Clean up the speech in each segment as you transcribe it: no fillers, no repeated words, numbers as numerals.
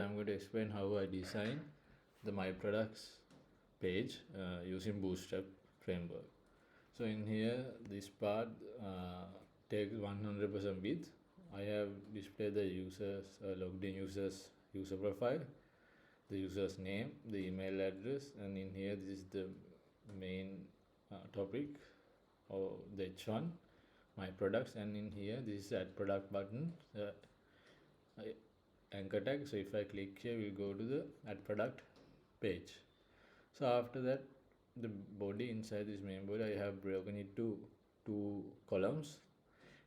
I'm going to explain how I design the My Products page using Bootstrap framework. So in here, this part takes 100% width. I have displayed the users, logged in users user profile, the user's name, the email address, and in here this is the main topic or the H1, my products, and in here this is add product button, anchor tag. So if I click here, we'll go to the add product page. So after that, the body, inside this main body, I have broken it to two columns.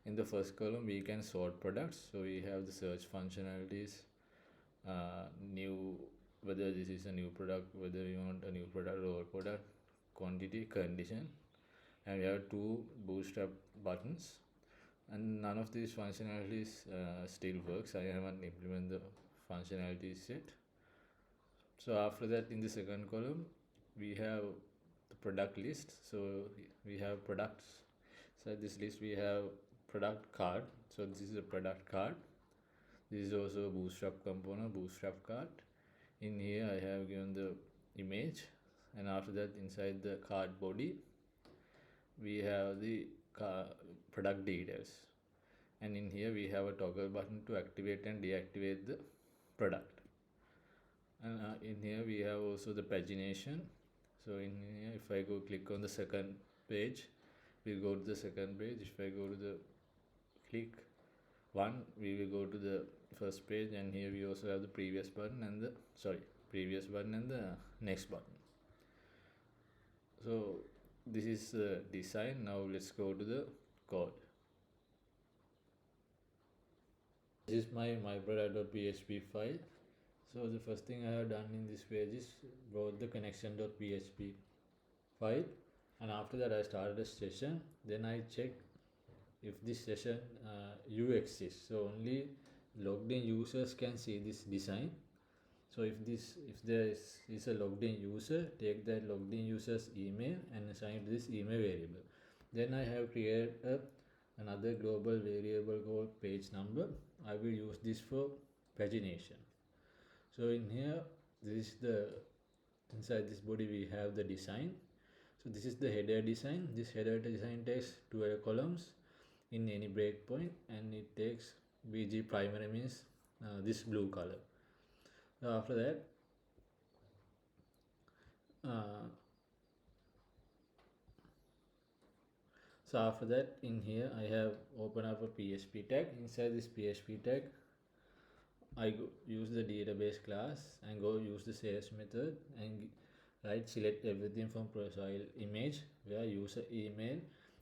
In the first column, we can sort products. So we have the search functionalities, new, whether this is a new product, whether you want a new product or old product, quantity, condition, and we have two Bootstrap buttons. And none of these functionalities still works. I haven't implemented the functionalities yet. So after that, in the second column, we have the product list. So we have products. So this list, we have product card. So this is a product card. This is also a Bootstrap component, Bootstrap card. In here, I have given the image, and after that, inside the card body, we have the product details, and in here we have a toggle button to activate and deactivate the product. And in here we have also the pagination. So in here, if I go click on the second page, we'll go to the second page. If I go to the click one, we will go to the first page, and here we also have the previous button and the next button. So this is the design. Now let's go to the code. This is my myproduct.php file. So the first thing I have done in this page is brought the connection.php file, and after that I started a session. Then I check if this session U exists. So only logged in users can see this design. So if there is a logged in user, take that logged in user's email and assign to this email variable. Then I have created another global variable called page number. I will use this for pagination. So in here, this is the inside this body we have the design. So this is the header design. This header design takes 12 columns in any breakpoint, and it takes BG primary, means this blue color. So after that, in here I have opened up a PHP tag. Inside this PHP tag, I use the database class and go use the sales method and select everything from profile image, where user email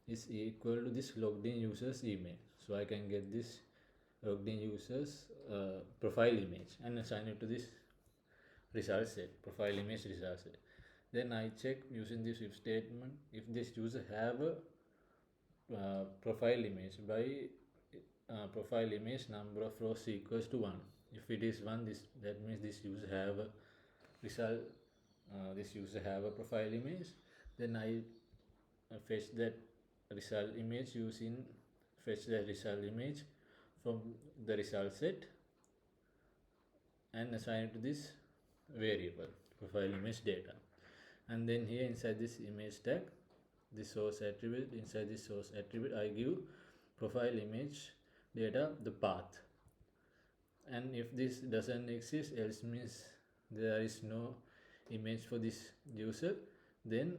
is equal to this logged in user's email. So I can get this logged in user's profile image and assign it to this result set, profile image result set. Then I check using this if statement if this user have a profile image by profile image number of rows equals to 1. If it is 1, that means this user have a result. This user have a profile image. Then I fetch that result image using fetch the result image from the result set and assign it to this variable profile image data. And then here inside this image tag, this source attribute, inside this source attribute I give profile image data the path, and if this doesn't exist, else means there is no image for this user, then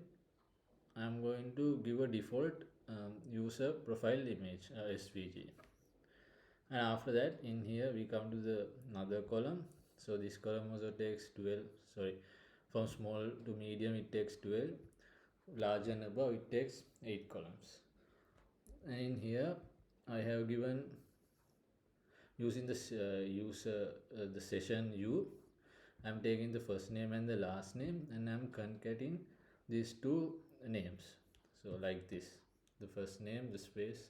I'm going to give a default user profile image SVG. And after that, in here we come to the another column. So this column also takes 12, from small to medium it takes 12, large and above it takes 8 columns. And in here I have given using this user the session U, I'm taking the first name and the last name, and I'm concatenating these two names. So like this, the first name, the space,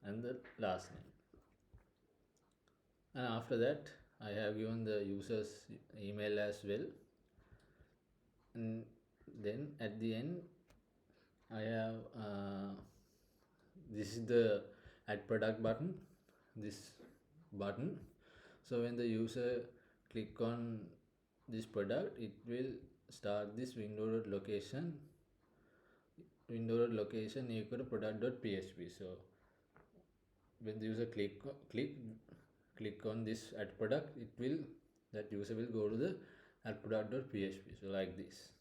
and the last name. And after that, I have given the user's email as well. And then at the end, I have this is the add product button, this button. So when the user click on this product, it will start this window location equal to product.php. So when the user click on this at product, that user will go to the at product.php. So like this.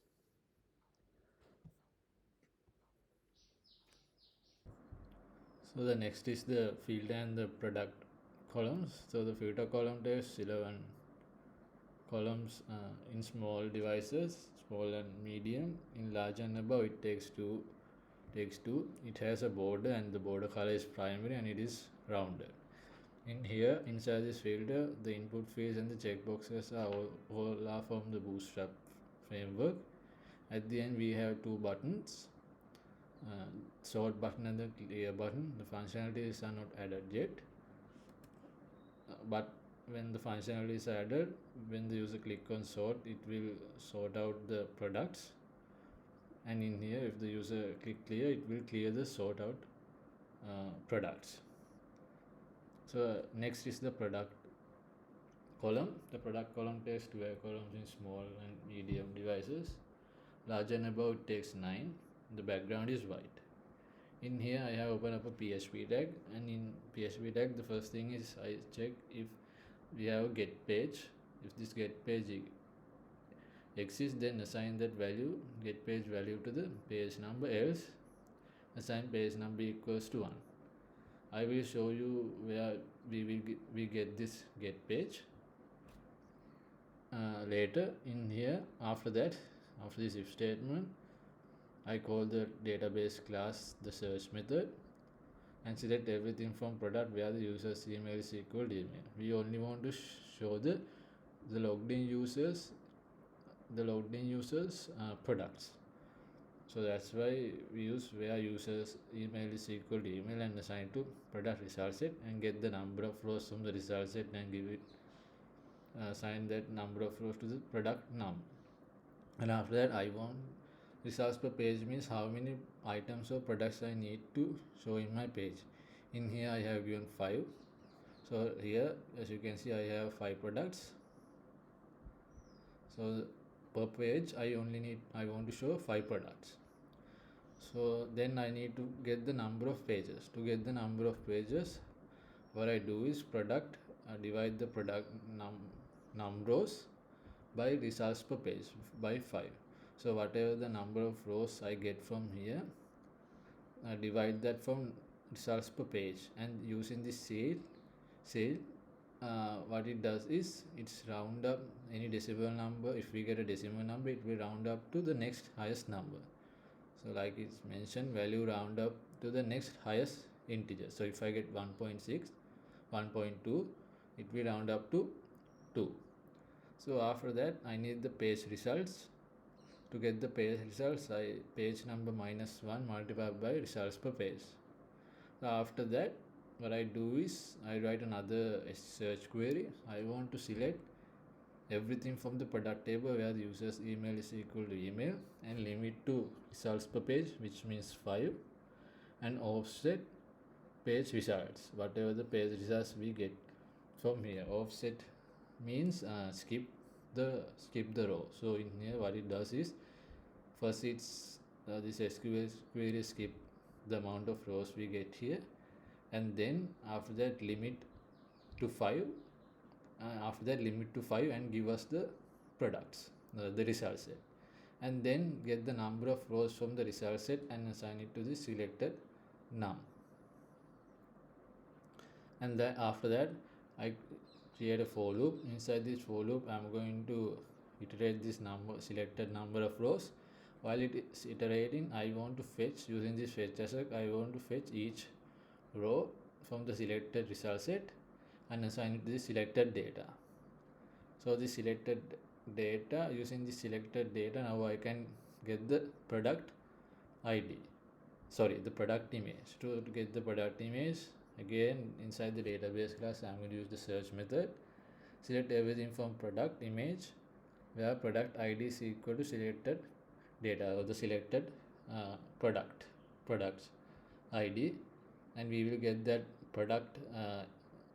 So the next is the field and the product columns. So the filter column takes 11 columns in small devices, small and medium. In large and above, it takes two. It has a border, and the border color is primary, and it is rounded. In here, inside this filter, the input fields and the checkboxes are all are from the Bootstrap framework. At the end, we have two buttons, sort button and the clear button. The functionalities are not added yet, but when the functionality is added, when the user click on sort, it will sort out the products. And in here, if the user click clear, it will clear the sort out products. So next is the product column. The product column takes 12 columns in small and medium devices. Large and above, it takes 9. The background is white. In here, I have opened up a PHP tag, and in PHP tag, the first thing is I check if we have a get page. If this get page exists, then assign that value, get page value, to the page number, else assign page number equals to 1. I will show you where we get this get page later. In here, after this if statement, I call the database class the search method and select everything from product where the user's email is equal to email. We only want to show the logged in users products. So that's why we use where users email is equal to email and assign to product result set, and get the number of rows from the result set and give it assign that number of rows to the product num. And after that, I want results per page, means how many items or products I need to show in my page. In here, I have given 5. So here, as you can see, I have 5 products. So per page, I want to show 5 products. So then I need to get the number of pages. To get the number of pages, what I do is product divide the product num rows by results per page by 5. So whatever the number of rows I get from here, divide that from results per page, and using this cell, what it does is it's round up any decimal number. If we get a decimal number, it will round up to the next highest number. So like it's mentioned, value round up to the next highest integer. So if I get 1.6, 1.2, it will round up to 2. So after that, I need the page results. To get the page results, page number minus 1 multiplied by results per page. So after that, what I do is I write another search query. I want to select everything from the product table where the user's email is equal to email, and limit to results per page, which means 5, and offset page results, whatever the page results we get from here. Offset means skip the row. So in here, what it does is, first it's this SQL query skip the amount of rows we get here, and then after that limit to 5, and give us the products, the result set, and then get the number of rows from the result set and assign it to the selected num. And then after that, I create a for loop. Inside this for loop, I'm going to iterate this selected number of rows. While it is iterating, I want to fetch, using this fetch asset, I want to fetch each row from the selected result set and assign it to the selected data. So the selected data, using the selected data, now I can get the product ID, the product image. To get the product image, again inside the database class, I'm going to use the search method. Select everything from product image where product ID is equal to selected data, or the selected products ID, and we will get that product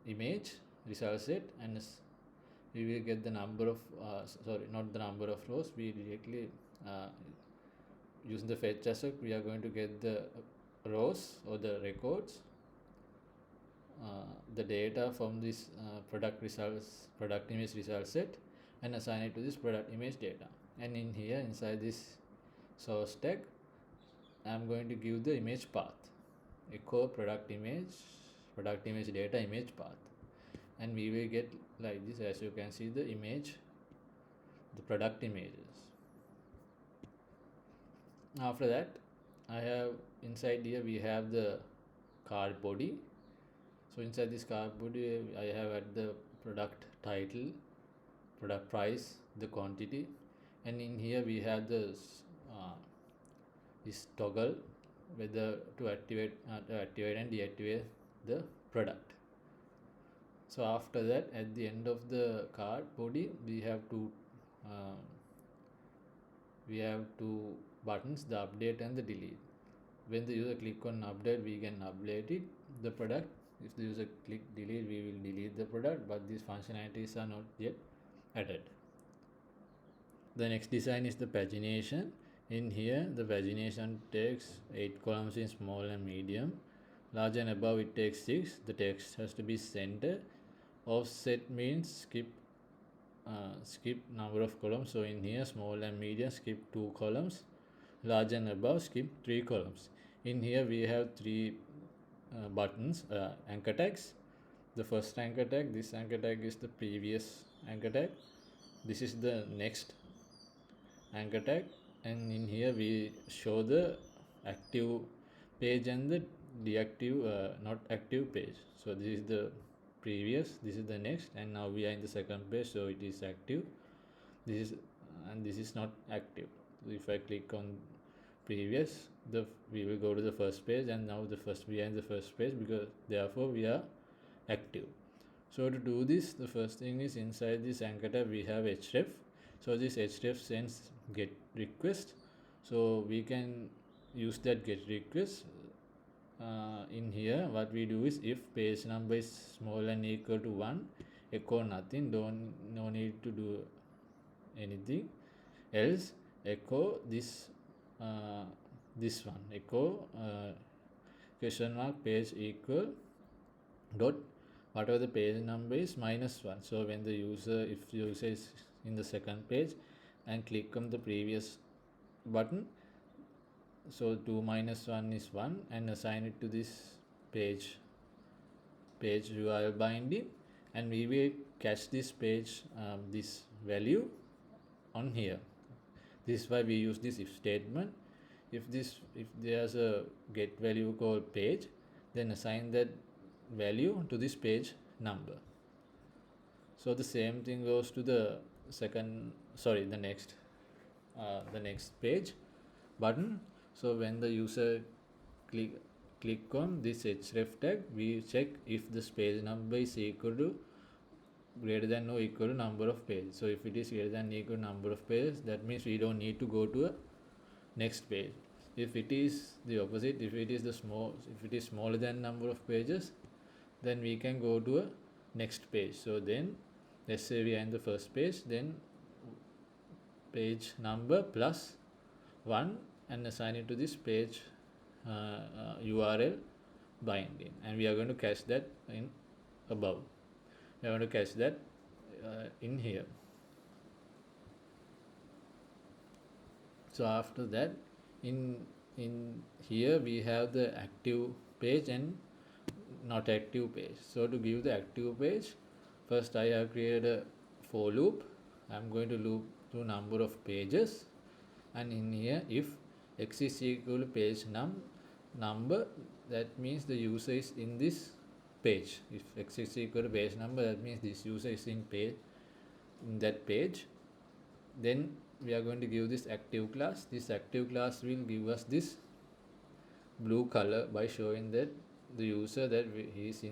image result set, and we will get the number of sorry, not the number of rows. We directly using the fetch aspect, we are going to get the rows or the records, the data from this product image result set, and assign it to this product image data. And in here, inside this source tag, I'm going to give the image path, echo product image data image path, and we will get like this. As you can see, the image, the product images. After that, I have inside here we have the card body. So inside this card body, I have at the product title, product price, the quantity, and in here we have this toggle whether to activate and deactivate the product. So after that, at the end of the card body, we have two buttons, the update and the delete. When the user click on update, we can update it, the product. If the user click delete, we will delete the product, but these functionalities are not yet added. The next design is the pagination. In here, the pagination takes 8 columns in small and medium. Large and above, it takes 6. The text has to be center. Offset means skip number of columns. So in here, small and medium, skip 2 columns. Large and above, skip 3 columns. In here, we have 3 buttons, anchor tags. The first anchor tag, this anchor tag is the previous anchor tag. This is the next anchor tag, and in here we show the active page and the deactive not active page. So this is the previous, this is the next, and now we are in the second page, so it is active. This is not active. So if I click on previous, we will go to the first page, and now we are in the first page, because therefore we are active. So to do this, the first thing is inside this anchor tab we have href. So this href sends get request, so we can use that get request. In here what we do is, if page number is small and equal to 1, echo nothing, no need to do anything else. Echo this one, echo question mark page equal dot whatever the page number is -1. So when the user, if the user is in the second page and click on the previous button, so 2 minus 1 is 1, and assign it to this page URL binding, and we will cache this page this value on here. This is why we use this if statement. If there's a get value called page, then assign that value to this page number. So the same thing goes to the next page button. So when the user click on this href tag, we check if this page number is equal to greater than or equal to number of pages. So if it is greater than or equal to number of pages, that means we don't need to go to a next page. If it is the opposite, if it is smaller than number of pages, then we can go to a next page. So then let's say we are in the first page, then page number plus 1, and assign it to this page URL binding, and we are going to cache that in above. We are going to cache that in here. So after that, in here we have the active page and not active page. So to give the active page, first I have created a for loop. I'm going to loop through number of pages, and in here if x is equal to page number, that means the user is in this page. If x is equal to page number, that means this user is in that page. Then we are going to give this active class. This active class will give us this blue color by showing that the user that he is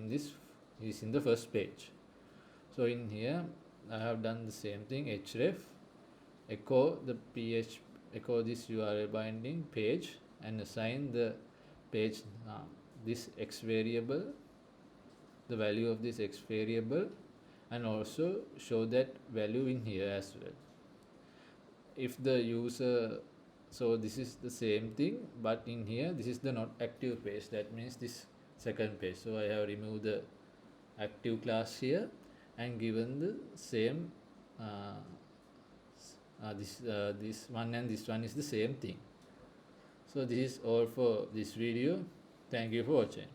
in the first page. So in here I have done the same thing, href echo this URL binding page, and assign the page this x variable, the value of this x variable, and also show that value in here as well. If the user, so this is the same thing, but in here this is the not active page, that means this second page. So I have removed the active class here and given the same this one and this one is the same thing. So this is all for this video. Thank you for watching.